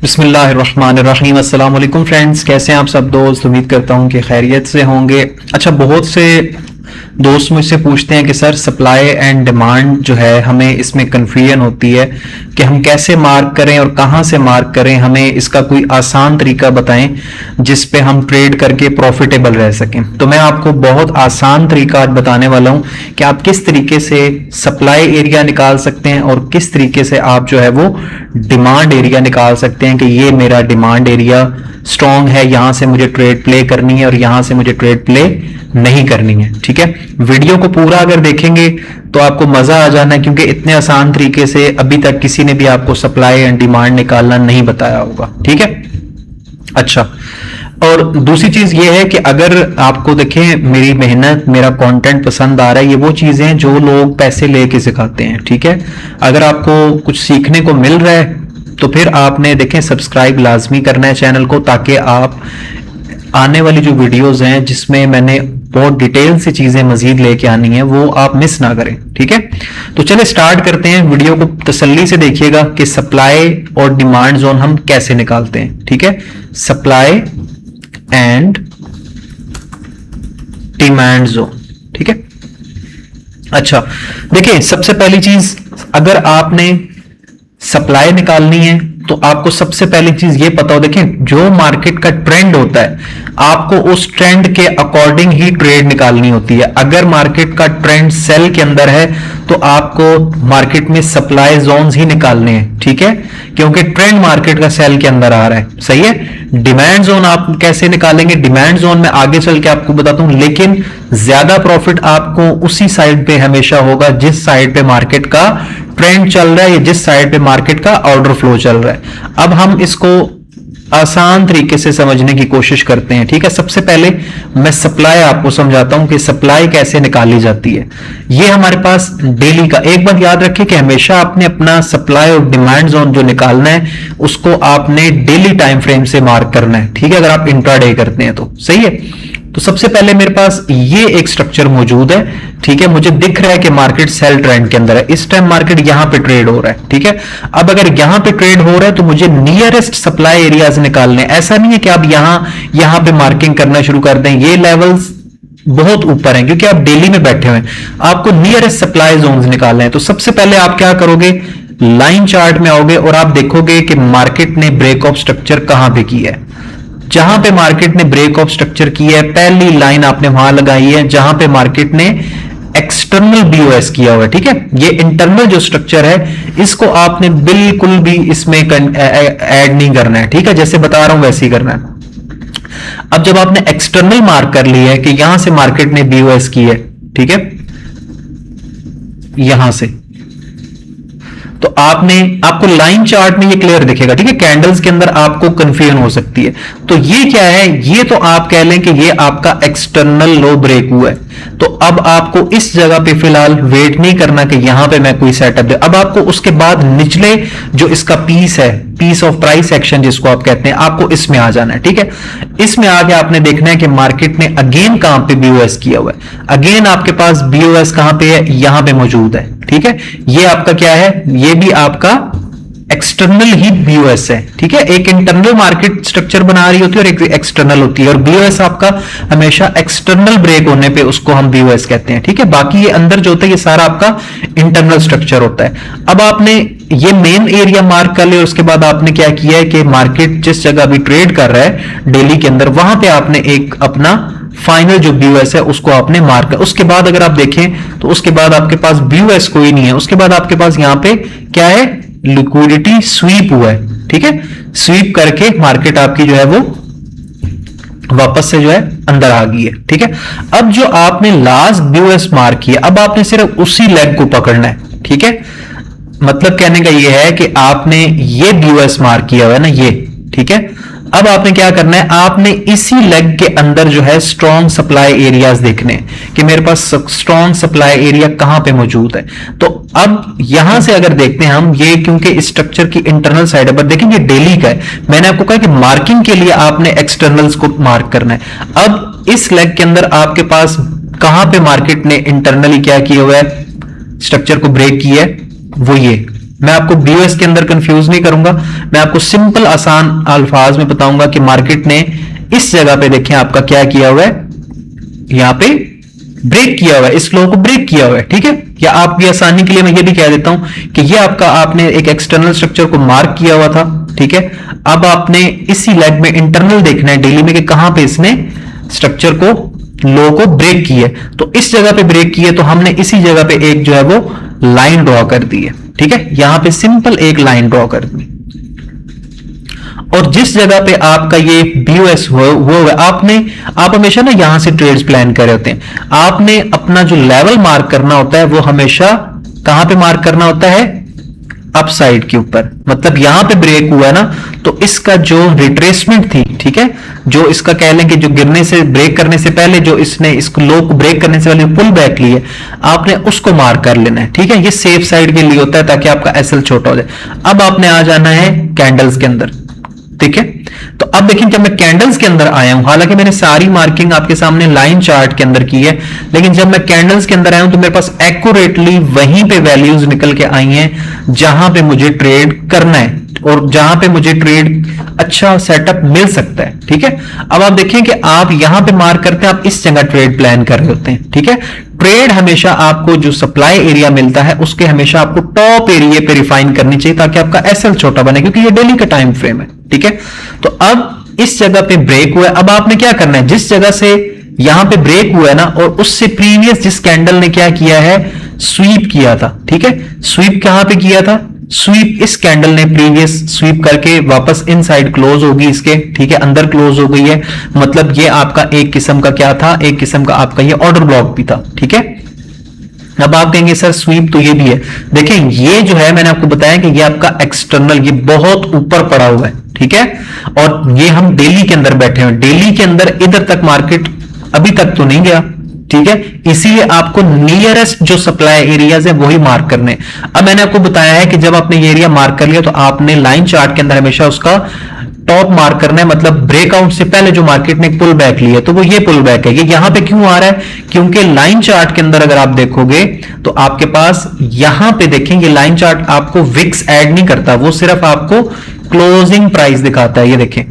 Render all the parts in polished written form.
बिस्मिल्लाहिर्रहमानिर्रहीम। अस्सलाम वालेकुम फ्रेंड्स, कैसे हैं आप सब दोस्त। उम्मीद करता हूं कि खैरियत से होंगे। अच्छा, बहुत से दोस्त मुझसे पूछते हैं कि सर सप्लाई एंड डिमांड जो है हमें इसमें कन्फ्यूजन होती है कि हम कैसे मार्क करें और कहां से मार्क करें, हमें इसका कोई आसान तरीका बताएं जिस पे हम ट्रेड करके प्रॉफिटेबल रह सकें। तो मैं आपको बहुत आसान तरीका आज बताने वाला हूं कि आप किस तरीके से सप्लाई एरिया निकाल सकते हैं और किस तरीके से आप जो है वो डिमांड एरिया निकाल सकते हैं कि ये मेरा डिमांड एरिया स्ट्रांग है, यहां से मुझे ट्रेड प्ले करनी है और यहां से मुझे ट्रेड प्ले नहीं करनी है। ठीक है, वीडियो को पूरा अगर देखेंगे तो आपको मजा आ जाना है, क्योंकि इतने आसान तरीके से अभी तक किसी ने भी आपको सप्लाई एंड डिमांड निकालना नहीं बताया होगा। ठीक है, अच्छा, और दूसरी चीज ये है कि अगर आपको देखें मेरी मेहनत, मेरा कंटेंट पसंद आ रहा है, ये वो चीजें हैं जो लोग पैसे लेके सिखाते हैं। ठीक है, अगर आपको कुछ सीखने को मिल रहा है तो फिर आपने देखें सब्सक्राइब लाजमी करना है चैनल को, ताकि आप आने वाली जो वीडियोस हैं जिसमें मैंने बहुत डिटेल से चीजें मजीद लेके आनी है वो आप मिस ना करें। ठीक है, तो चले स्टार्ट करते हैं। वीडियो को तसल्ली से देखिएगा कि सप्लाई और डिमांड जोन हम कैसे निकालते हैं। ठीक है, सप्लाई एंड डिमांड जोन। ठीक है, अच्छा देखिए, सबसे पहली चीज अगर आपने सप्लाई निकालनी है तो आपको सबसे पहली चीज ये पता हो, देखें जो मार्केट का ट्रेंड होता है आपको उस ट्रेंड के अकॉर्डिंग ही ट्रेड निकालनी होती है। अगर मार्केट का ट्रेंड सेल के अंदर है तो आपको मार्केट में सप्लाई जोन्स ही निकालने हैं। ठीक है, क्योंकि ट्रेंड मार्केट का सेल के अंदर आ रहा है। सही है, डिमांड जोन आप कैसे निकालेंगे, डिमांड जोन में आगे चल के आपको बताता हूं, लेकिन ज्यादा प्रॉफिट आपको उसी साइड पे हमेशा होगा जिस साइड पे मार्केट का ट्रेंड चल रहा है या जिस साइड पे मार्केट का ऑर्डर फ्लो चल रहा है। अब हम इसको आसान तरीके से समझने की कोशिश करते हैं। ठीक है, सबसे पहले मैं सप्लाई आपको समझाता हूं कि सप्लाई कैसे निकाली जाती है। ये हमारे पास डेली का, एक बात याद रखिए कि हमेशा आपने अपना सप्लाई और डिमांड जोन जो निकालना है उसको आपने डेली टाइम फ्रेम से मार्क करना है। ठीक है, अगर आप इंट्राडे करते हैं तो सही है। तो सबसे पहले मेरे पास ये एक स्ट्रक्चर मौजूद है। ठीक है, मुझे दिख रहा है कि मार्केट सेल ट्रेंड के अंदर है, इस टाइम मार्केट यहां पे ट्रेड हो रहा है। ठीक है, अब अगर यहां पे ट्रेड हो रहा है तो मुझे नियरेस्ट सप्लाई एरियाज निकालने। ऐसा नहीं है कि आप यहां पे मार्किंग करना शुरू कर दें, ये लेवल्स बहुत ऊपर हैं क्योंकि आप डेली में बैठे हुए हैं, आपको नियरेस्ट सप्लाई जोन्स निकालने हैं। तो सबसे पहले आप क्या करोगे, लाइन चार्ट में आओगे और आप देखोगे कि मार्केट ने ब्रेक ऑफ स्ट्रक्चर कहां पे की है। जहां पे मार्केट ने ब्रेक ऑफ स्ट्रक्चर की है, पहली लाइन आपने वहां लगाई है जहां पे मार्केट ने एक्सटर्नल बीओएस किया हुआ है। ठीक है, ये इंटरनल जो स्ट्रक्चर है इसको आपने बिल्कुल भी इसमें ऐड नहीं करना है। ठीक है, जैसे बता रहा हूं वैसे ही करना है। अब जब आपने एक्सटर्नल मार्क कर लिया है कि यहां से मार्केट ने बीओएस की है, ठीक है, यहां से, तो आपको लाइन चार्ट में ये क्लियर दिखेगा। ठीक है, कैंडल्स के अंदर आपको कंफ्यूजन हो सकती है। तो ये क्या है, ये तो आप कह लें कि ये आपका एक्सटर्नल लो ब्रेक हुआ है। तो अब आपको इस जगह पे फिलहाल वेट नहीं करना कि यहां पे मैं कोई सेटअप दे। अब आपको उसके बाद निचले जो इसका पीस है, पीस ऑफ प्राइस एक्शन जिसको आप कहते हैं, आपको इसमें आ जाना है। ठीक है, इसमें आके आपने देखना है कि मार्केट ने अगेन कहां पे बीओएस किया हुआ है। अगेन आपके पास बीओएस कहां पे है, यहां पे मौजूद है। ठीक है, ये आपका क्या है, ये भी आपका एक्सटर्नल ही बीओएस है। ठीक है, एक इंटरनल मार्केट स्ट्रक्चर बना रही होती है और एक एक्सटर्नल होती है, और बीओएस आपका हमेशा एक्सटर्नल ब्रेक होने पे उसको हम बीओएस कहते हैं। ठीक है, बाकी ये अंदर जो होता है ये सारा आपका इंटरनल स्ट्रक्चर होता है। अब आपने ये मेन एरिया मार्क कर लिया और उसके बाद आपने क्या किया है कि मार्केट जिस जगह भी ट्रेड कर रहा है डेली के अंदर, वहां पे आपने एक अपना फाइनल जो बीओएस है उसको आपने मार्क कर। उसके बाद अगर आप देखें तो उसके बाद आपके पास बीओएस कोई नहीं है, उसके बाद आपके पास यहां पे क्या है, लिक्विडिटी स्वीप हुआ है। ठीक है, स्वीप करके मार्केट आपकी जो है वो वापस से जो है अंदर आ गई है। ठीक है, अब जो आपने लास्ट बीओएस मार्क किया, अब आपने सिर्फ उसी लेग को पकड़ना है। ठीक है, मतलब कहने का ये है कि आपने ये बीओएस मार्क किया हुआ है ना, ये। ठीक है, अब आपने क्या करना है, आपने इसी लेग के अंदर जो है स्ट्रॉन्ग सप्लाई एरियाज देखने कि मेरे पास स्ट्रॉन्ग सप्लाई एरिया कहां पे मौजूद है। तो अब यहां से अगर देखते हैं हम, ये क्योंकि स्ट्रक्चर की इंटरनल साइड है, बट देखेंगे डेली का है, मैंने आपको कहा कि मार्किंग के लिए आपने एक्सटर्नल्स को मार्क करना है। अब इस लेग के अंदर आपके पास कहां पे मार्केट ने इंटरनली क्या किया हुआ है, स्ट्रक्चर को ब्रेक किया है, वो ये मैं आपको बीओएस के अंदर कंफ्यूज नहीं करूंगा, मैं आपको सिंपल आसान अल्फाज में बताऊंगा कि मार्केट ने इस जगह पे देखें आपका क्या किया हुआ है, यहां पे ब्रेक किया हुआ है, इस लो को ब्रेक किया हुआ है, ठीक है। या आपकी आसानी के लिए मैं ये भी कह देता हूं कि ये आपका आपने एक एक्सटर्नल स्ट्रक्चर को मार्क किया हुआ था, ठीक है। अब आपने इसी लेग में इंटरनल देखना है डेली में कि कहां पे इसने स्ट्रक्चर को लो को ब्रेक किया, तो इस जगह पे ब्रेक किया, तो हमने इसी जगह पे एक जो है वो लाइन ड्रॉ कर दी है, ठीक है। यहां पे सिंपल एक लाइन ड्रॉ कर दी, और जिस जगह पे आपका ये बीओएस हुआ आप हमेशा ना यहां से ट्रेड्स प्लान कर रहे होते हैं, आपने अपना जो लेवल मार्क करना होता है वो हमेशा कहां पे मार्क करना होता है, अपसाइड के ऊपर। मतलब यहां पे ब्रेक हुआ है ना, तो इसका जो रिट्रेसमेंट थी, ठीक है, जो इसका कह लें कि जो गिरने से ब्रेक करने से पहले जो इसने इसको लो को ब्रेक करने से पहले पुल बैक ली है, आपने उसको मार्क कर लेना है, ठीक है। ये सेफ साइड के लिए होता है ताकि आपका एसएल छोटा हो जाए। अब आपने आ जाना है कैंडल्स के अंदर, ठीक है। तो अब देखिए जब मैं कैंडल्स के अंदर आया हूं, हालांकि मैंने सारी मार्किंग आपके सामने लाइन चार्ट के अंदर की है, लेकिन जब मैं कैंडल्स के अंदर आया हूं तो मेरे पास एक्यूरेटली वहीं पे वैल्यूज निकल के आई हैं जहां पे मुझे ट्रेड करना है और जहां पे मुझे ट्रेड अच्छा सेटअप मिल सकता है, ठीक है। अब आप देखें कि आप यहां पे मार्क करते हैं, आप इस जगह ट्रेड प्लान कर रहे होते हैं, ठीक है। ट्रेड हमेशा आपको जो सप्लाई एरिया मिलता है उसके हमेशा आपको टॉप एरिया पे रिफाइन करनी चाहिए ताकि आपका एसएल छोटा बने, क्योंकि ये डेली का टाइम फ्रेम है, ठीक है। तो अब इस जगह पे ब्रेक हुआ है, अब आपने क्या करना है, जिस जगह से यहां पे ब्रेक हुआ है ना, और उससे प्रीवियस जिस कैंडल ने क्या किया है, स्वीप किया था, ठीक है। स्वीप कहां पे किया था, स्वीप इस कैंडल ने प्रीवियस स्वीप करके वापस इनसाइड क्लोज होगी इसके, ठीक है, अंदर क्लोज हो गई है। मतलब ये आपका एक किस्म का क्या था, एक किस्म का आपका ये ऑर्डर ब्लॉक भी था, ठीक है। अब आप कहेंगे सर स्वीप तो ये भी है, देखें ये जो है मैंने आपको बताया कि ये आपका एक्सटर्नल ये बहुत ऊपर पड़ा हुआ है, ठीक है। और ये हम डेली के अंदर बैठे हैं, डेली के अंदर इधर तक मार्केट अभी तक तो नहीं गया, ठीक है। इसीलिए आपको नियरेस्ट जो सप्लाई एरियाज है वही मार्क करने। अब मैंने आपको बताया है कि जब आपने ये एरिया मार्क कर लिया तो आपने लाइन चार्ट के अंदर हमेशा उसका टॉप मार्क करना है, मतलब ब्रेकआउट से पहले जो मार्केट ने पुल बैक लिया तो वो ये पुल बैक है। ये यहां पे क्यों आ रहा है, क्योंकि लाइन चार्ट के अंदर अगर आप देखोगे तो आपके पास यहां पे देखेंगे लाइन चार्ट आपको विक्स ऐड नहीं करता, वो सिर्फ आपको क्लोजिंग प्राइस दिखाता है। ये देखें,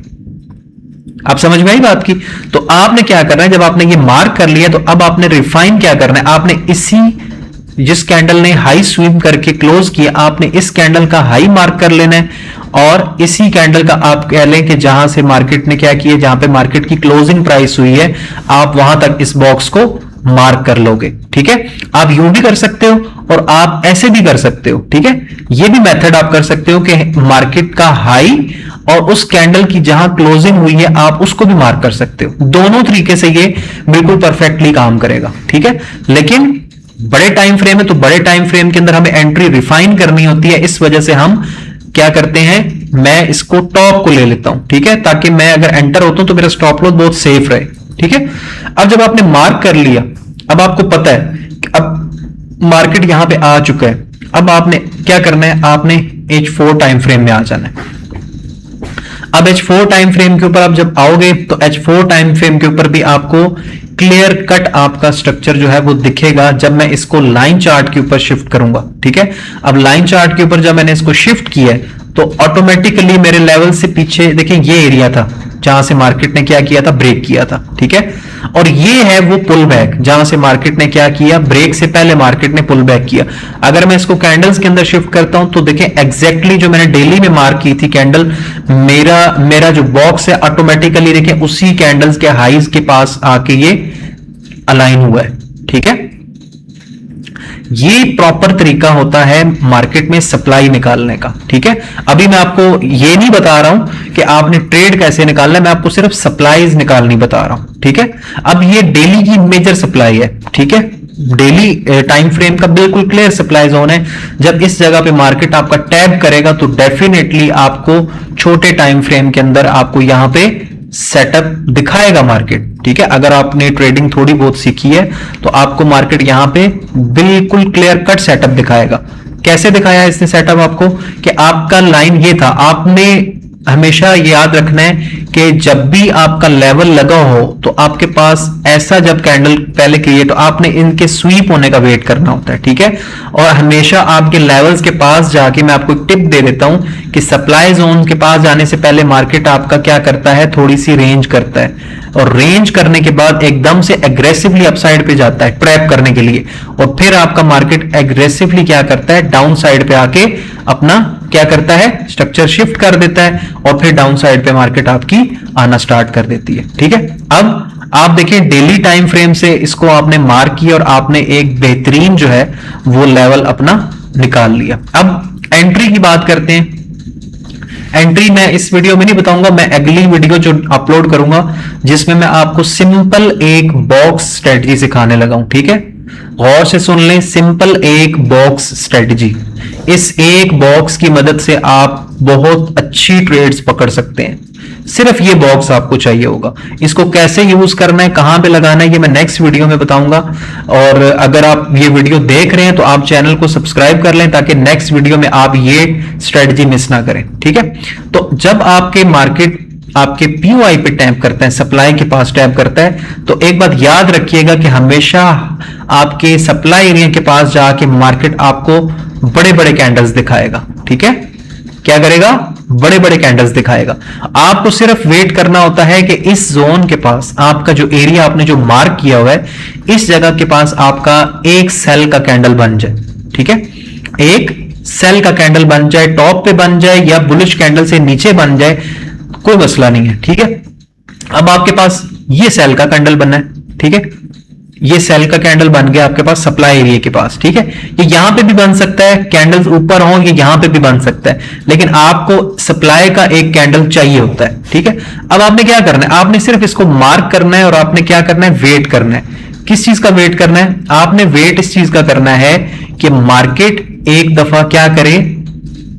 आप समझ में आई बात की। तो आपने क्या करना है, जब आपने ये मार्क कर लिया तो अब आपने रिफाइन क्या करना है, आपने इसी जिस कैंडल ने हाई स्विंग करके क्लोज किया आपने इस कैंडल का हाई मार्क कर लेना है, और इसी कैंडल का आप कह लें कि जहां से मार्केट ने क्या किया, जहां पे मार्केट की क्लोजिंग प्राइस हुई है आप वहां तक इस बॉक्स को मार्क कर लोगे, ठीक है। आप यूं भी कर सकते हो और आप ऐसे भी कर सकते हो, ठीक है। ये भी मेथड आप कर सकते हो कि मार्केट का हाई और उस कैंडल की जहां क्लोजिंग हुई है आप उसको भी मार्क कर सकते हो। दोनों तरीके से ये बिल्कुल परफेक्टली काम करेगा, ठीक है। लेकिन बड़े टाइम फ्रेम है तो बड़े टाइम फ्रेम के अंदर हमें एंट्री रिफाइन करनी होती है, इस वजह से हम क्या करते हैं, मैं इसको टॉप को ले लेता हूं, ठीक है, ताकि मैं अगर एंटर होता हूं तो मेरा स्टॉप लॉस बहुत सेफ रहे, ठीक है। अब जब आपने मार्क कर लिया, अब आपको पता है कि अब मार्केट यहां पे आ चुका है, अब आपने क्या करना है, आपने H4 टाइम फ्रेम में आ जाना है। अब H4 टाइम फ्रेम के ऊपर आप जब आओगे तो H4 टाइम फ्रेम के ऊपर भी आपको क्लियर कट आपका स्ट्रक्चर जो है वो दिखेगा जब मैं इसको लाइन चार्ट के ऊपर शिफ्ट करूंगा, ठीक है। अब लाइन चार्ट के ऊपर जब मैंने इसको शिफ्ट किया है तो ऑटोमेटिकली मेरे लेवल से पीछे देखें ये एरिया था जहां से मार्केट ने क्या किया था, ब्रेक किया था, ठीक है। और ये है वो पुल बैक जहां से मार्केट ने क्या किया, ब्रेक से पहले मार्केट ने पुल बैक किया। अगर मैं इसको कैंडल्स के अंदर शिफ्ट करता हूं तो देखें एग्जैक्टली जो मैंने डेली में मार्क की थी कैंडल, मेरा जो बॉक्स है ऑटोमेटिकली देखें उसी कैंडल्स के हाईज के पास आके ये अलाइन हुआ है, ठीक है। ये प्रॉपर तरीका होता है मार्केट में सप्लाई निकालने का, ठीक है। अभी मैं आपको ये नहीं बता रहा हूं कि आपने ट्रेड कैसे निकालना है, मैं आपको सिर्फ सप्लाईज निकालनी बता रहा हूं, ठीक है। अब ये डेली की मेजर सप्लाई है, ठीक है, डेली टाइम फ्रेम का बिल्कुल क्लियर सप्लाई जोन है। जब इस जगह पे मार्केट आपका टैप करेगा तो डेफिनेटली आपको छोटे टाइम फ्रेम के अंदर आपको यहां पे सेटअप दिखाएगा मार्केट, ठीक है। अगर आपने ट्रेडिंग थोड़ी बहुत सीखी है तो आपको मार्केट यहां पे बिल्कुल क्लियर कट सेटअप दिखाएगा। कैसे दिखाया इसने सेटअप आपको, कि आपका लाइन ये था, आपने हमेशा ये याद रखना है कि कि जब भी आपका लेवल लगा हो तो आपके पास ऐसा जब कैंडल पहले क्रिएट हो, आपने इनके स्वीप होने का वेट करना होता है, ठीक है। और हमेशा आपके लेवल्स के पास जाके, मैं आपको एक टिप दे देता हूं कि सप्लाई जोन के पास जाने से पहले मार्केट आपका क्या करता है, थोड़ी सी रेंज करता है, और रेंज करने के बाद एकदम से एग्रेसिवली अपसाइड पे जाता है ट्रैप करने के लिए, और फिर आपका मार्केट एग्रेसिवली क्या करता है, डाउन साइड पे आके अपना क्या करता है, स्ट्रक्चर शिफ्ट कर देता है, और फिर डाउन साइड पे मार्केट आपकी आना स्टार्ट कर देती है, ठीक है। अब आप देखें डेली टाइम फ्रेम से इसको आपने मार्क किया और आपने एक बेहतरीन जो है वो लेवल अपना निकाल लिया। अब एंट्री की बात करते हैं। एंट्री मैं इस वीडियो में नहीं बताऊंगा, मैं अगली वीडियो जो अपलोड करूंगा जिसमें मैं आपको सिंपल एक बॉक्स स्ट्रेटजी सिखाने लगा हूं, ठीक है। गौर से सुन लें, सिंपल एक बॉक्स स्ट्रेटजी। इस एक बॉक्स की मदद से आप बहुत अच्छी ट्रेड्स पकड़ सकते हैं। सिर्फ ये बॉक्स आपको चाहिए होगा। इसको कैसे यूज करना है, कहां पे लगाना है, ये मैं नेक्स्ट वीडियो में बताऊंगा। और अगर आप ये वीडियो देख रहे हैं तो आप चैनल को सब्सक्राइब कर लें ताकि नेक्स्ट वीडियो में आप ये स्ट्रेटजी मिस ना करें, ठीक है। तो जब आपके मार्केट आपके पीओआई पे टैप करता है, सप्लाई के पास टैप करता है, तो एक बात याद रखिएगा कि हमेशा आपके सप्लाई एरिया के पास जाके मार्केट आपको बड़े बड़े कैंडल्स दिखाएगा, ठीक है। क्या करेगा, बड़े बड़े कैंडल्स दिखाएगा। आपको सिर्फ वेट करना होता है कि इस जोन के पास आपका जो एरिया आपने जो मार्क किया हुआ है, इस जगह के पास आपका एक सेल का कैंडल बन जाए, ठीक है। एक सेल का कैंडल बन जाए, टॉप पे बन जाए या बुलिश कैंडल से नीचे बन जाए, कोई मसला नहीं है, ठीक है। अब आपके पास ये सेल का कैंडल बनना है, ठीक है। ये सेल का कैंडल बन गया आपके पास सप्लाई एरिया के पास, ठीक है। ये यहां पे भी बन सकता है, कैंडल्स ऊपर हो, ये यहां पे भी बन सकता है, लेकिन आपको सप्लाई का एक कैंडल चाहिए होता है, ठीक है। अब आपने क्या करना है, आपने सिर्फ इसको मार्क करना है और आपने क्या करना है, वेट करना है। किस चीज का वेट करना है, आपने वेट इस चीज का करना है कि मार्केट एक दफा क्या करे,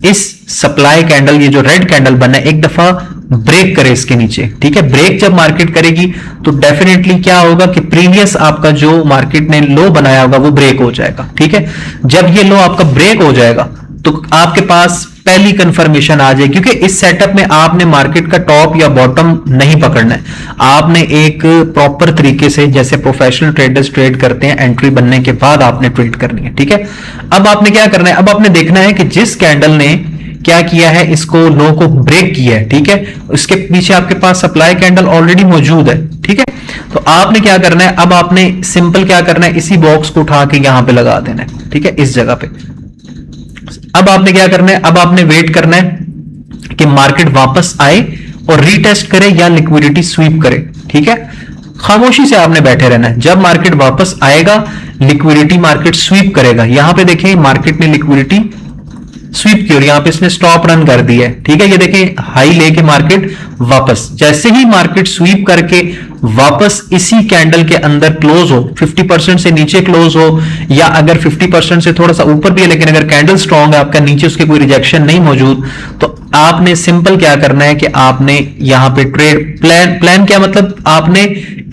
इस सप्लाई कैंडल, ये जो रेड कैंडल बना है, एक दफा ब्रेक करे इसके नीचे, ठीक है। ब्रेक जब मार्केट करेगी तो डेफिनेटली क्या होगा कि प्रीवियस आपका जो मार्केट ने लो बनाया होगा वो ब्रेक हो जाएगा, ठीक है। जब ये लो आपका ब्रेक हो जाएगा तो आपके पास पहली कंफर्मेशन आ जाएगी, क्योंकि इस सेटअप में आपने मार्केट का टॉप या बॉटम नहीं पकड़ना है। आपने एक प्रॉपर तरीके से, जैसे प्रोफेशनल ट्रेडर्स ट्रेड करते हैं, एंट्री बनने के बाद आपने ट्रेड करनी है, ठीक है। अब आपने क्या करना है, अब आपने देखना है कि जिस कैंडल ने क्या किया है, इसको लो को ब्रेक किया है, ठीक है, उसके पीछे आपके पास सप्लाई कैंडल ऑलरेडी मौजूद है, ठीक है। तो आपने क्या करना है, अब आपने सिंपल क्या करना है, इसी बॉक्स को उठा के यहां पे लगा देना है, ठीक है, इस जगह पे। अब आपने क्या करना है, अब आपने वेट करना है कि मार्केट वापस आए और रीटेस्ट करे या लिक्विडिटी स्वीप करे, ठीक है। खामोशी से आपने बैठे रहना है। जब मार्केट वापस आएगा, लिक्विडिटी मार्केट स्वीप करेगा। यहां पे देखिए मार्केट ने लिक्विडिटी स्वीप की और यहां पे इसने स्टॉप रन कर दिया है, ठीक है। ये देखें हाई लेके मार्केट वापस, जैसे ही मार्केट स्वीप करके वापस इसी कैंडल के अंदर क्लोज हो, 50% से नीचे क्लोज हो या अगर 50% से थोड़ा सा ऊपर भी है, लेकिन अगर कैंडल स्ट्रांग है, आपका नीचे उसके कोई रिजेक्शन नहीं मौजूद, तो आपने सिंपल क्या करना है कि आपने यहां पे ट्रेड प्लान क्या मतलब, आपने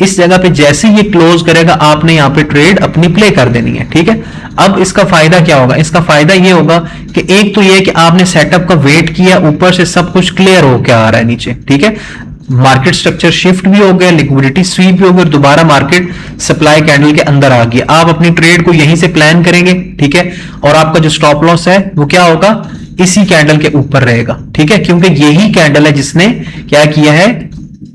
इस जगह पे जैसे ही क्लोज करेगा आपने यहां पे ट्रेड अपनी प्ले कर देनी है, ठीक है। अब इसका फायदा क्या होगा, इसका फायदा ये होगा कि एक तो ये कि आपने सेटअप का वेट किया, ऊपर से सब कुछ क्लियर होकर आ रहा है नीचे, ठीक है। मार्केट स्ट्रक्चर शिफ्ट भी हो गया, लिक्विडिटी स्वीप भी हो गई, दोबारा मार्केट सप्लाई कैंडल के अंदर आ गई। आप अपनी ट्रेड को यहीं से प्लान करेंगे, ठीक है। और आपका जो स्टॉप लॉस है वो क्या होगा, इसी कैंडल के ऊपर रहेगा, ठीक है, क्योंकि यही कैंडल है जिसने क्या किया है,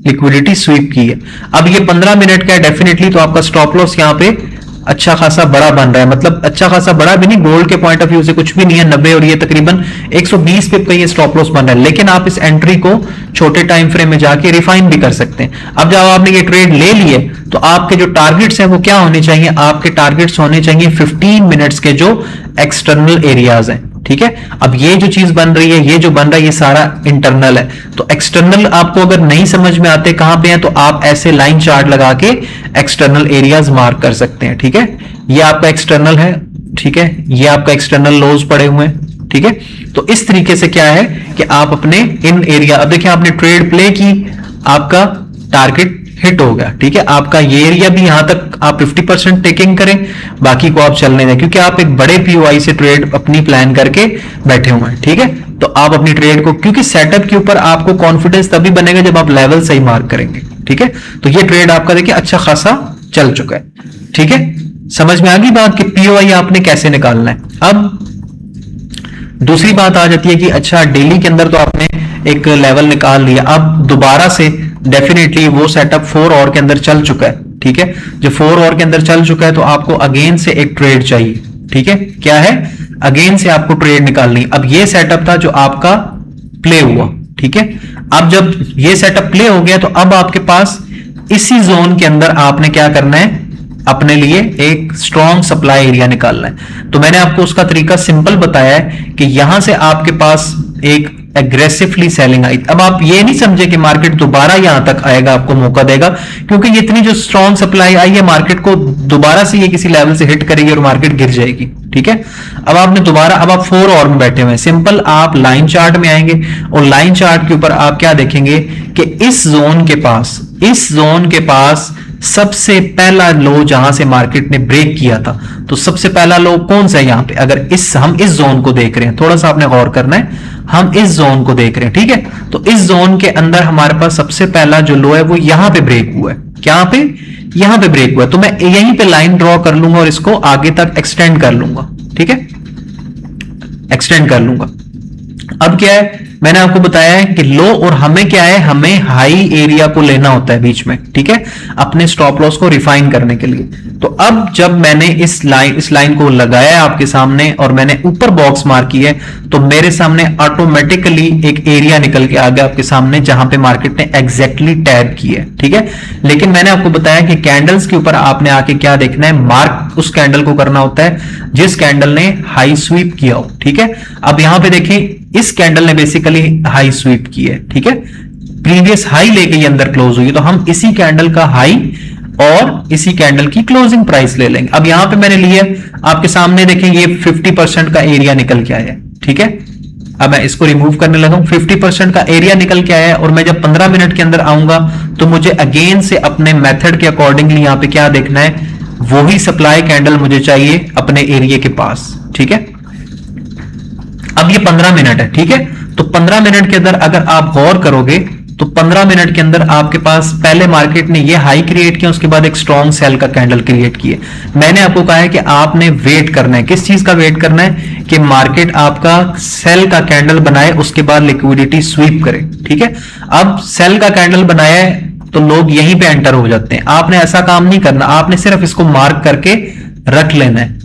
लिक्विडिटी स्वीप की है। अब ये 15 मिनट का है डेफिनेटली, तो आपका स्टॉप लॉस यहां पे अच्छा खासा बड़ा बन रहा है, मतलब अच्छा खासा बड़ा भी नहीं, गोल्ड के पॉइंट ऑफ व्यू से कुछ भी नहीं है, 90 और ये तकरीबन 120 पिप का ये स्टॉप लॉस बन रहा है। लेकिन आप इस एंट्री को छोटे टाइम फ्रेम में जाके रिफाइन भी कर सकते हैं। अब जब आपने ये ट्रेड ले लिए तो आपके जो टारगेट्स हैं वो क्या होने चाहिए, आपके टारगेट्स होने चाहिए 15 मिनट्स के जो एक्सटर्नल एरियाज हैं, ठीक है। अब ये जो चीज बन रही है, ये जो बन रहा है, ये सारा इंटरनल है। तो एक्सटर्नल आपको अगर नहीं समझ में आते कहां पे हैं, तो आप ऐसे लाइन चार्ट लगा के एक्सटर्नल एरियाज मार्क कर सकते हैं, ठीक है। ये आपका एक्सटर्नल है, ठीक है, ये आपका एक्सटर्नल लोज पड़े हुए हैं, ठीक है। तो इस तरीके से क्या है कि आप अपने इन एरिया, अब देखिए आपने ट्रेड प्ले की, आपका टारगेट हिट हो गया, ठीक है। आपका ये एरिया भी यहां तक आप 50% टेकिंग करें, बाकी को आप चलने दें, क्योंकि आप एक बड़े पीओआई से ट्रेड अपनी प्लान करके बैठे हुए हैं, ठीक है। तो आप अपनी ट्रेड को, क्योंकि सेटअप के ऊपर आपको कॉन्फिडेंस तभी बनेगा जब आप लेवल सही मार्क करेंगे, ठीक है। तो ये ट्रेड आपका देखिए अच्छा खासा चल चुका है, ठीक है। समझ में आ गई बात कि पीओआई आपने कैसे निकालना है। अब दूसरी बात आ जाती है कि अच्छा डेली के अंदर तो आपने एक लेवल निकाल लिया, अब दोबारा से डेफिनेटली वो सेटअप 4 आवर के अंदर चल चुका है, ठीक है। जो 4 आवर के अंदर चल चुका है तो आपको अगेन से एक ट्रेड चाहिए, ठीक है। क्या है, अगेन से आपको ट्रेड निकालनी। अब ये सेटअप था जो आपका प्ले हुआ, ठीक है। अब जब ये सेटअप प्ले हो गया तो अब आपके पास इसी जोन के अंदर आपने क्या करना है, अपने लिए एक स्ट्रॉन्ग सप्लाई एरिया निकालना है। तो मैंने आपको उसका तरीका सिंपल बताया है कि यहां से आपके पास एक एग्रेसिवली सेलिंग आई। अब आप ये नहीं समझे कि मार्केट दोबारा यहां तक आएगा, आपको मौका देगा, क्योंकि ये इतनी जो स्ट्रॉन्ग सप्लाई आई है मार्केट को दोबारा से ये किसी लेवल से हिट करेगी और मार्केट गिर जाएगी, ठीक है। अब आपने दोबारा, अब आप 4 आवर में बैठे हुए हैं, सिंपल आप लाइन चार्ट में आएंगे और लाइन चार्ट के ऊपर आप क्या देखेंगे कि इस जोन के पास सबसे पहला लो जहां से मार्केट ने ब्रेक किया था, तो सबसे पहला लो कौन सा है यहां पे, अगर हम इस जोन को देख रहे हैं, थोड़ा सा आपने गौर करना है, हम इस जोन को देख रहे हैं, ठीक है। तो इस जोन के अंदर हमारे पास सबसे पहला जो लो है वो यहां पे ब्रेक हुआ है। क्या पे, यहां पे ब्रेक हुआ है, तो मैं यहीं पे लाइन ड्रॉ कर लूंगा और इसको आगे तक एक्सटेंड कर लूंगा, ठीक है, एक्सटेंड कर लूंगा। अब क्या है, मैंने आपको बताया है कि लो और हमें क्या है, हमें हाई एरिया को लेना होता है बीच में, ठीक है, अपने स्टॉप लॉस को रिफाइन करने के लिए। तो अब जब मैंने इस लाइन को लगाया आपके सामने और मैंने ऊपर बॉक्स मार्क की है, तो मेरे सामने ऑटोमेटिकली एक एरिया निकल के आ गया आपके सामने जहां पे मार्केट ने एग्जैक्टली टैप की है, ठीक है। लेकिन मैंने आपको बताया कि कैंडल्स के ऊपर आपने आके क्या देखना है, मार्क उस कैंडल को करना होता है जिस कैंडल ने हाई स्वीप किया हो, ठीक है। अब यहां पे देखिए इस कैंडल ने बेसिकली हाई स्वीप की है, ठीक है, प्रीवियस हाई लेके ये अंदर क्लोज हुई है, तो हम इसी कैंडल का हाई और इसी कैंडल की क्लोजिंग प्राइस ले लेंगे। अब यहां पे मैंने लिया, आपके सामने देखें ये 50% का एरिया निकल के आया है, ठीक है। अब मैं इसको रिमूव करने लगा हूं, 50% का एरिया निकल के आया है और मैं जब 15 मिनट के अंदर आऊंगा तो मुझे अगेन से अपने मेथड के अकॉर्डिंगली यहां पे क्या देखना है, वही सप्लाई कैंडल मुझे चाहिए अपने एरिया के पास, ठीक है। अब ये 15 मिनट है, ठीक है। तो 15 मिनट के अंदर अगर आप गौर करोगे तो 15 मिनट के अंदर आपके पास पहले मार्केट ने ये हाई क्रिएट किया, उसके बाद एक स्ट्रॉन्ग सेल का कैंडल क्रिएट किए। मैंने आपको कहा है कि आपने वेट करना है, किस चीज का वेट करना है, कि मार्केट आपका सेल का कैंडल बनाए, उसके बाद लिक्विडिटी स्वीप करे, ठीक है। अब सेल का कैंडल बनाया है तो लोग यहीं पे एंटर हो जाते हैं। आपने ऐसा काम नहीं करना, आपने सिर्फ इसको मार्क करके रख लेना है,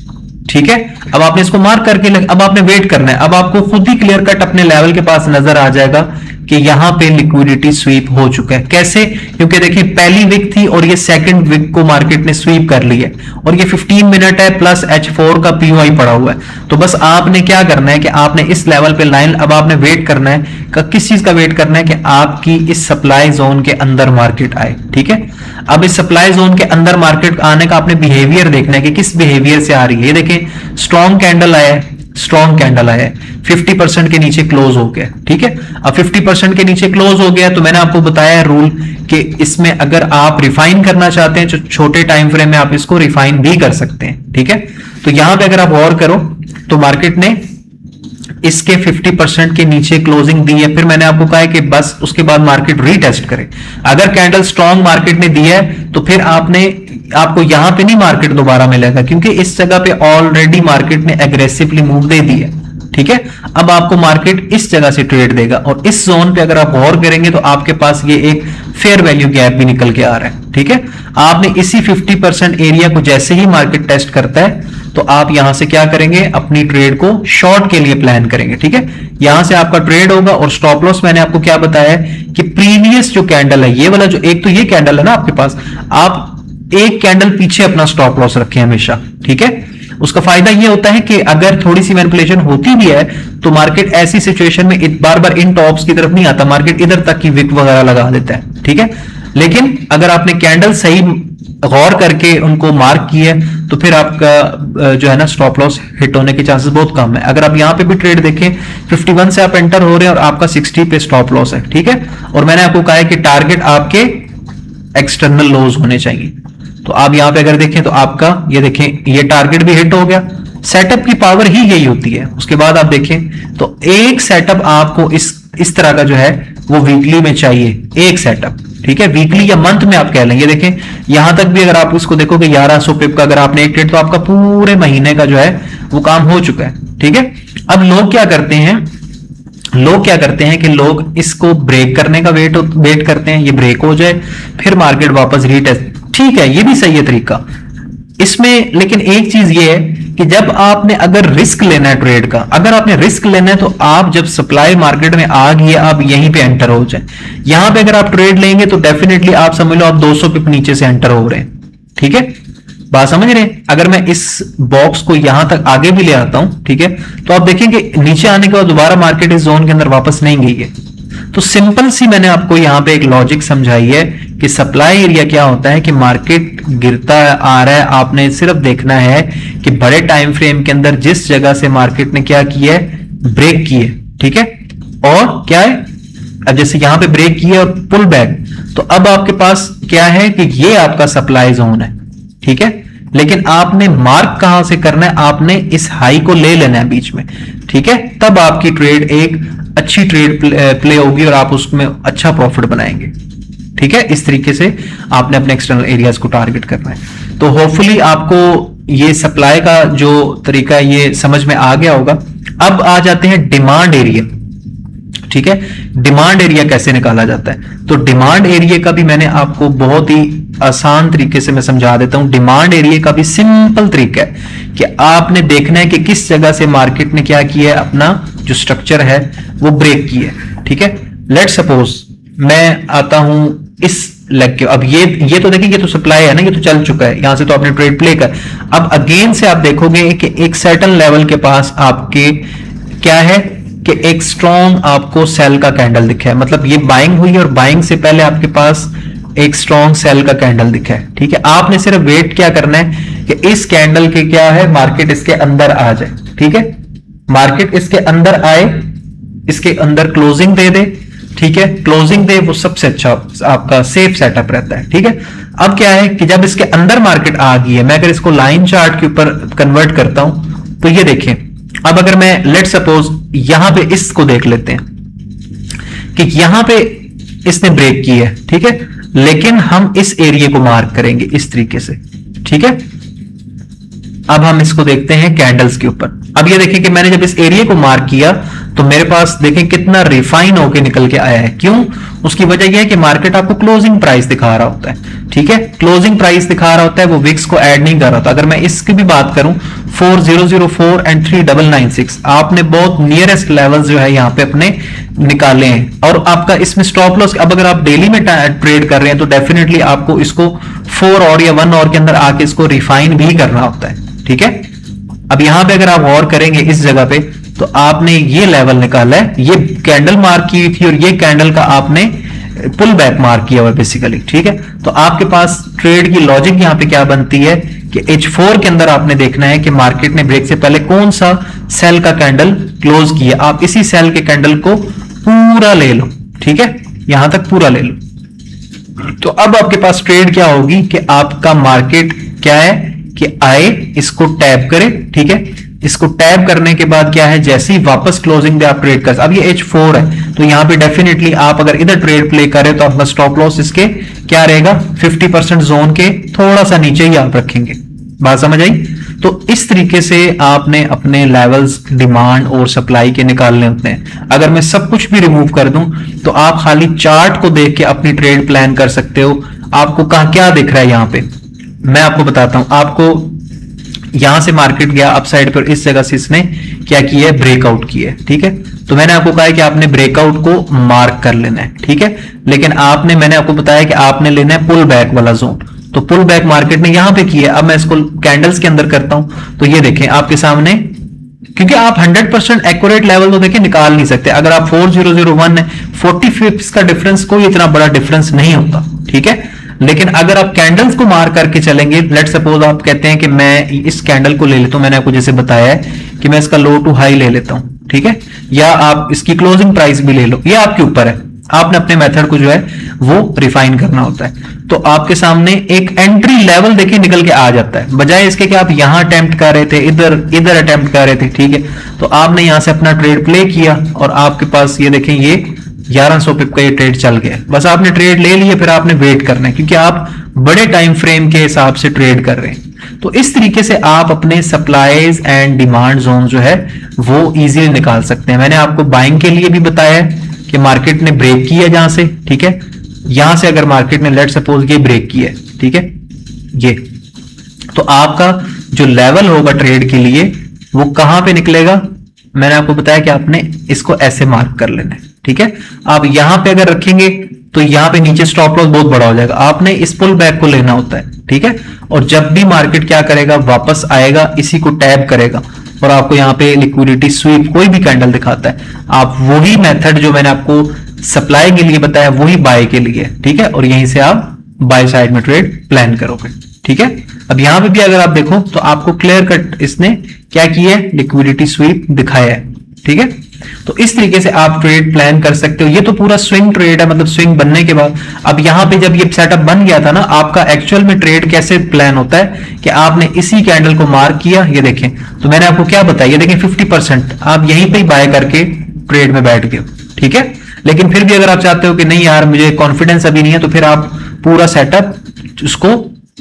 ठीक है। अब आपने इसको मार्क करके अब आपने वेट करना है। अब आपको खुद ही क्लियर कट अपने लेवल के पास नजर आ जाएगा कि यहां पे लिक्विडिटी स्वीप हो चुका है। कैसे, क्योंकि देखिए पहली विक थी और ये सेकंड विक को मार्केट ने स्वीप कर ली है और ये 15 मिनट है प्लस H4 का पीओआई पड़ा हुआ है। तो बस आपने क्या करना है कि आपने इस लेवल पे लाइन, अब आपने वेट करना है, किस चीज का वेट करना है, कि आपकी इस सप्लाई जोन के अंदर मार्केट आए, ठीक है। अब इस सप्लाई जोन के अंदर मार्केट आने का आपने बिहेवियर देखना है कि किस बिहेवियर से आ रही है। ये देखें स्ट्रॉन्ग कैंडल आया है, स्ट्रॉन्ग कैंडल आया है, 50% के नीचे क्लोज हो गया, ठीक है। अब 50% के नीचे क्लोज हो गया तो मैंने आपको बताया रूल कि इसमें अगर आप रिफाइन करना चाहते हैं, जो छोटे टाइम फ्रेम में आप इसको रिफाइन भी कर सकते हैं, ठीक है। तो यहां पे अगर आप गौर करो तो मार्केट ने इसके 50% के नीचे क्लोजिंग दी है, फिर मैंने आपको कहा है कि बस उसके बाद मार्केट रीटेस्ट करे। अगर कैंडल स्ट्रॉन्ग मार्केट ने दी है तो फिर आपको यहां पे नहीं मार्केट दोबारा मिलेगा, क्योंकि इस जगह पे ऑलरेडी मार्केट ने एग्रेसिवली मूव दे दी है, ठीक है। अब आपको मार्केट इस जगह से ट्रेड देगा और इस जोन पे अगर आप गौर करेंगे तो आपके पास ये एक फेयर वैल्यू गैप भी निकल के आ रहा है, ठीक है। आपने इसी 50% एरिया को जैसे ही मार्केट टेस्ट करता है तो आप यहां से क्या करेंगे, अपनी ट्रेड को शॉर्ट के लिए प्लान करेंगे, ठीक है। यहां से आपका ट्रेड होगा और स्टॉप लॉस मैंने आपको क्या बताया है कि प्रीवियस जो कैंडल है, ये वाला जो एक तो ये कैंडल है ना आपके पास, आप एक कैंडल पीछे अपना स्टॉप लॉस रखें हमेशा, ठीक है। उसका फायदा ये होता है कि अगर थोड़ी सी मैनिपुलेशन होती भी है तो मार्केट ऐसी सिचुएशन में बार बार इन टॉप्स की तरफ नहीं आता, मार्केट इधर तक की विक वगैरह लगा देता है, ठीक है। लेकिन अगर आपने कैंडल सही गौर करके उनको मार्क किया तो फिर आपका जो है ना स्टॉप लॉस हिट होने के चांसेस बहुत कम है। अगर आप यहां पे भी ट्रेड देखें 51 से आप एंटर हो रहे हैं और आपका 60 पे स्टॉप लॉस है, ठीक है। और मैंने आपको कहा है कि टारगेट आपके एक्सटर्नल लोज होने चाहिए। तो आप यहां पे अगर देखें तो आपका ये देखें ये टारगेट भी हिट हो गया, सेटअप की पावर ही यही होती है। उसके बाद आप देखें तो एक सेटअप आपको इस तरह का जो है वो वीकली में चाहिए, एक सेटअप, ठीक है, वीकली या मंथ में आप कह लेंगे। देखें यहां तक भी अगर आप उसको देखोगे 1100 पिप का अगर आपने एक ट्रेड, तो आपका पूरे महीने का जो है वो काम हो चुका है, ठीक है। अब लोग क्या करते हैं कि लोग इसको ब्रेक करने का वेट करते हैं, ये ब्रेक हो जाए फिर मार्केट वापस रीटेस्ट, ठीक है, ये भी सही है तरीका इसमें। लेकिन एक चीज ये है कि जब आपने अगर रिस्क लेना है ट्रेड का, अगर आपने रिस्क लेना है तो आप जब सप्लाई मार्केट में आ गई है आप यहीं पे एंटर हो जाए। यहां पे अगर आप ट्रेड लेंगे तो डेफिनेटली आप समझ लो आप 200 पिप नीचे से एंटर हो रहे हैं, ठीक है, बात समझ रहे हैं। अगर मैं इस बॉक्स को यहां तक आगे भी ले आता हूं, ठीक है, तो आप देखेंगे नीचे आने के बाद दोबारा मार्केट इस जोन के अंदर वापस नहीं गई है। तो सिंपल सी मैंने आपको यहां पे एक लॉजिक समझाई है कि सप्लाई एरिया क्या होता है, कि मार्केट गिरता आ रहा है, आपने सिर्फ देखना है कि बड़े टाइम फ्रेम के अंदर जिस जगह से मार्केट ने क्या किया है, ब्रेक की है, ठीक है, और क्या है, अब जैसे यहां पे ब्रेक किया और पुल बैक, तो अब आपके पास क्या है कि ये आपका सप्लाई जोन है, ठीक है। लेकिन आपने मार्क कहां से करना है, आपने इस हाई को ले लेना है बीच में, ठीक है, तब आपकी ट्रेड एक अच्छी ट्रेड प्ले होगी और आप उसमें अच्छा प्रॉफिट बनाएंगे, ठीक है। इस तरीके से आपने अपने एक्सटर्नल एरियाज को टारगेट करना है। तो होपफुली आपको ये सप्लाई का जो तरीका ये समझ में आ गया होगा। अब आ जाते हैं डिमांड एरिया, ठीक है, डिमांड एरिया कैसे निकाला जाता है। तो डिमांड एरिया का भी मैंने आपको बहुत ही आसान तरीके से मैं समझा देता हूं। डिमांड एरिया का भी सिंपल तरीका है कि आपने देखना है कि किस जगह से मार्केट ने क्या किया है, अपना जो स्ट्रक्चर है वो ब्रेक किया है, ठीक है। लेट सपोज मैं आता हूं इस लेग के, अब ये तो देखिए ये तो सप्लाई है ना, ये तो चल चुका है, यहां से तो आपने ट्रेड प्ले कर। अब अगेन से आप देखोगे कि एक सर्टेन लेवल के पास आपके क्या है कि एक स्ट्रॉन्ग आपको सेल का कैंडल दिखा है, मतलब ये बाइंग हुई है और बाइंग से पहले आपके पास एक स्ट्रॉन्ग सेल का कैंडल दिखा है, ठीक है। आपने सिर्फ वेट क्या करना है कि इस कैंडल के क्या है, मार्केट इसके अंदर आ जाए, ठीक है, मार्केट इसके अंदर आए, इसके अंदर क्लोजिंग दे दे, ठीक है, क्लोजिंग दे, वो सबसे अच्छा आपका सेफ सेटअप रहता है, ठीक है। अब क्या है कि जब इसके अंदर मार्केट आ गई है, मैं अगर इसको लाइन चार्ट के ऊपर कन्वर्ट करता हूं तो ये देखें, अब अगर मैं लेट सपोज यहां पे इसको देख लेते हैं कि यहां पे इसने ब्रेक की है, ठीक है, लेकिन हम इस एरिया को मार्क करेंगे इस तरीके से, ठीक है। अब हम इसको देखते हैं कैंडल्स के ऊपर। अब ये देखें कि मैंने जब इस एरिया को मार्क किया तो मेरे पास देखें कितना रिफाइन होके निकल के आया है। क्यों? उसकी वजह यह है कि मार्केट आपको क्लोजिंग प्राइस दिखा रहा होता है, ठीक है, क्लोजिंग प्राइस दिखा रहा होता है, वो विक्स को ऐड नहीं कर रहा होता। अगर मैं इसकी भी बात करूं 4004 एंड 3996, आपने बहुत नियरेस्ट लेवल जो है यहां पे अपने निकाले हैं और आपका इसमें स्टॉप लॉस, अब अगर आप डेली में ट्रेड कर रहे हैं तो डेफिनेटली आपको इसको 4 और या 1 और के अंदर आके इसको रिफाइन भी करना होता है, ठीक है। अब यहां पे अगर आप गौर करेंगे इस जगह पे तो आपने ये लेवल निकाला है, ये कैंडल मार्क की थी और ये कैंडल का आपने पुल बैक मार्क किया हुआ बेसिकली, ठीक है। तो आपके पास ट्रेड की लॉजिक यहां पे क्या बनती है कि H4 के अंदर आपने देखना है कि मार्केट ने ब्रेक से पहले कौन सा सेल का कैंडल क्लोज किया, आप इसी सेल के कैंडल को पूरा ले लो, ठीक है, यहां तक पूरा ले लो। तो अब आपके पास ट्रेड क्या होगी कि आपका मार्केट क्या है कि आए, इसको टैप करे, ठीक है, इसको टैप करने के बाद क्या है, जैसे ही वापस क्लोजिंग दे आप ट्रेड कर। अब ये H4 है तो यहां पे डेफिनेटली आप अगर इधर ट्रेड प्ले करें तो आपका स्टॉप लॉस इसके क्या रहेगा, 50% जोन के थोड़ा सा नीचे ही आप रखेंगे। बात समझ आई? तो इस तरीके से आपने अपने लेवल्स डिमांड और सप्लाई के निकालने होते हैं। अगर मैं सब कुछ भी रिमूव कर दूं तो आप खाली चार्ट को देख के अपनी ट्रेड प्लान कर सकते हो। आपको कहां क्या दिख रहा है, यहां पे मैं आपको बताता हूं। आपको यहां से मार्केट गया अपसाइड पर, इस जगह से इसने क्या किया है, ब्रेकआउट किया है, ठीक है। तो मैंने आपको कहा है कि आपने ब्रेकआउट को मार्क कर लेना है, ठीक है, लेकिन मैंने आपको बताया कि आपने लेना है पुल बैक वाला जोन। तो पुल बैक मार्केट ने यहां पे किया। अब मैं इसको कैंडल्स के अंदर करता हूं तो ये देखें आपके सामने, क्योंकि आप 100% एक्यूरेट लेवल तो देखिए निकाल नहीं सकते। अगर आप 4001 है, 40 पिप्स का डिफरेंस कोई इतना बड़ा डिफरेंस नहीं होता, ठीक है। लेकिन अगर आप कैंडल्स को मार्क करके चलेंगे, लेट सपोज आप कहते हैं कि मैं इस कैंडल को ले लेता हूं, मैंने आपको जैसे बताया है कि मैं इसका लो टू हाई ले लेता हूं, ठीक है, या आप इसकी क्लोजिंग प्राइस भी ले लो, ये आपके ऊपर है। आपने अपने मेथड को जो है वो रिफाइन करना होता है। तो आपके सामने एक एंट्री लेवल देखिए निकल के आ जाता है, बजाय इसके कि आप यहां अटेम्प्ट कर रहे थे, इधर अटेम्प्ट कर रहे थे, ठीक है। तो आपने यहां से अपना ट्रेड प्ले किया और आपके पास ये देखें ये 1100 पिप का ये ट्रेड चल गया। बस आपने ट्रेड ले लिया, फिर आपने वेट करना है क्योंकि आप बड़े टाइम फ्रेम के हिसाब से ट्रेड कर रहे हैं। तो इस तरीके से आप अपने सप्लाईज एंड डिमांड जोन जो है वो इजीली निकाल सकते हैं। मैंने आपको बाइंग के लिए भी बताया है कि मार्केट ने ब्रेक किया जहां से, ठीक है। यहां से अगर मार्केट ने लेट सपोज ये ब्रेक किया है, ठीक है, ये तो आपका जो लेवल होगा ट्रेड के लिए वो कहां पे निकलेगा, मैंने आपको बताया कि आपने इसको ऐसे मार्क कर लेना है, ठीक है। आप यहां पे अगर रखेंगे तो यहां पे नीचे स्टॉप लॉस बहुत बड़ा हो जाएगा, आपने इस पुल बैक को लेना होता है, ठीक है। और जब भी मार्केट क्या करेगा, वापस आएगा, इसी को टैब करेगा और आपको यहां पे लिक्विडिटी स्वीप कोई भी कैंडल दिखाता है, आप वही मेथड जो मैंने आपको सप्लाई के लिए बताया वही बाय के लिए, ठीक है। और यहीं से आप बाय साइड में ट्रेड प्लान करोगे, ठीक है। अब यहां पे भी अगर आप देखो तो आपको क्लियर कट इसने क्या किया है, लिक्विडिटी स्वीप दिखाया है, ठीक है। तो इस तरीके से आप ट्रेड प्लान कर सकते हो। ये तो पूरा स्विंग ट्रेड है, मतलब स्विंग बनने के बाद। अब यहां पे जब ये सेटअप बन गया था ना, आपका एक्चुअल में ट्रेड कैसे प्लान होता है कि आपने इसी कैंडल को मार्क किया, ये देखें, तो मैंने आपको क्या बताया, ये देखें 50% आप यहीं पे ही बाय करके ट्रेड में बैठ गए, ठीक है। लेकिन फिर भी अगर आप चाहते हो कि नहीं यार मुझे कॉन्फिडेंस अभी नहीं है, तो फिर आप पूरा सेटअप उसको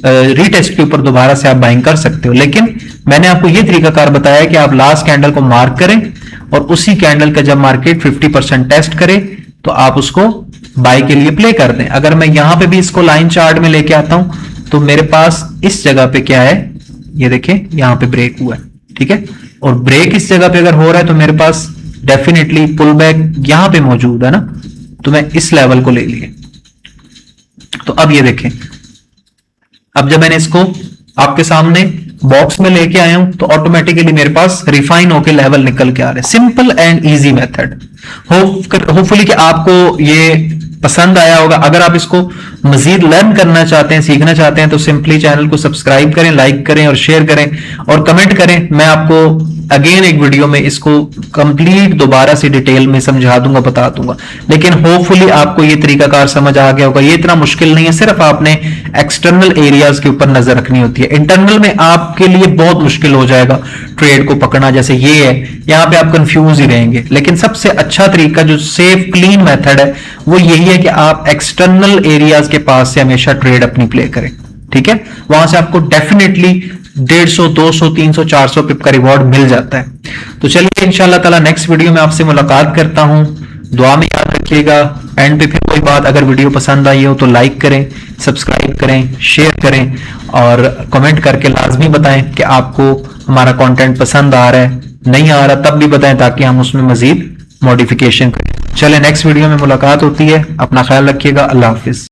रीटेस्ट के ऊपर दोबारा से आप बाइंग कर सकते हो। लेकिन मैंने आपको यह तरीकाकार बताया कि आप लास्ट कैंडल को मार्क करें और उसी कैंडल का जब मार्केट 50% टेस्ट करे तो आप उसको बाय के लिए प्ले कर दें। अगर मैं यहां पे भी इसको लाइन चार्ट में लेके आता हूं तो मेरे पास इस जगह पे क्या है, ये देखें यहां पे ब्रेक हुआ है, ठीक है। और ब्रेक इस जगह पे अगर हो रहा है तो मेरे पास डेफिनेटली पुल बैक यहां पे मौजूद है ना, तो मैं इस लेवल को ले लिए। तो अब ये देखें, अब जब मैंने इसको आपके सामने बॉक्स में लेके आया हूं तो ऑटोमेटिकली मेरे पास रिफाइन होके लेवल निकल के आ रहे हैं। Simple and easy method. Hopefully कि आपको ये पसंद आया होगा। अगर आप इसको मजीद लर्न करना चाहते हैं, सीखना चाहते हैं, तो सिंपली चैनल को सब्सक्राइब करें, लाइक करें और शेयर करें और कमेंट करें। मैं आपको अगेन एक वीडियो में इसको कंप्लीट दोबारा से डिटेल में समझा दूंगा, बता दूंगा। लेकिन होपफुली आपको ये तरीकाकार समझ आ गया होगा। ये इतना मुश्किल नहीं है, सिर्फ आपने एक्सटर्नल एरियाज के ऊपर नजर रखनी होती है। इंटरनल में आपके लिए बहुत मुश्किल हो जाएगा ट्रेड को पकड़ना, जैसे ये है, यहां पे आप कंफ्यूज ही रहेंगे। लेकिन सबसे अच्छा तरीका जो सेफ क्लीन मेथड है वो यही है कि आप एक्सटर्नल एरियाज के पास से हमेशा ट्रेड अपनी प्ले करें, ठीक है। वहां से आपको डेफिनेटली 150, 200, 300, 400 पिप का रिवॉर्ड मिल जाता है। तो चलिए इंशाल्लाह ताला नेक्स्ट वीडियो में आपसे मुलाकात करता हूं। दुआ में याद रखिएगा। एंड पे फिर कोई बात अगर वीडियो पसंद आई हो तो लाइक करें, सब्सक्राइब करें, शेयर करें और कमेंट करके लाजमी बताएं कि आपको हमारा कंटेंट पसंद आ रहा है, नहीं आ रहा तब भी बताएं ताकि हम उसमें मजीद मॉडिफिकेशन करें। चले नेक्स्ट वीडियो में मुलाकात होती है। अपना ख्याल रखिएगा। अल्लाह हाफिज।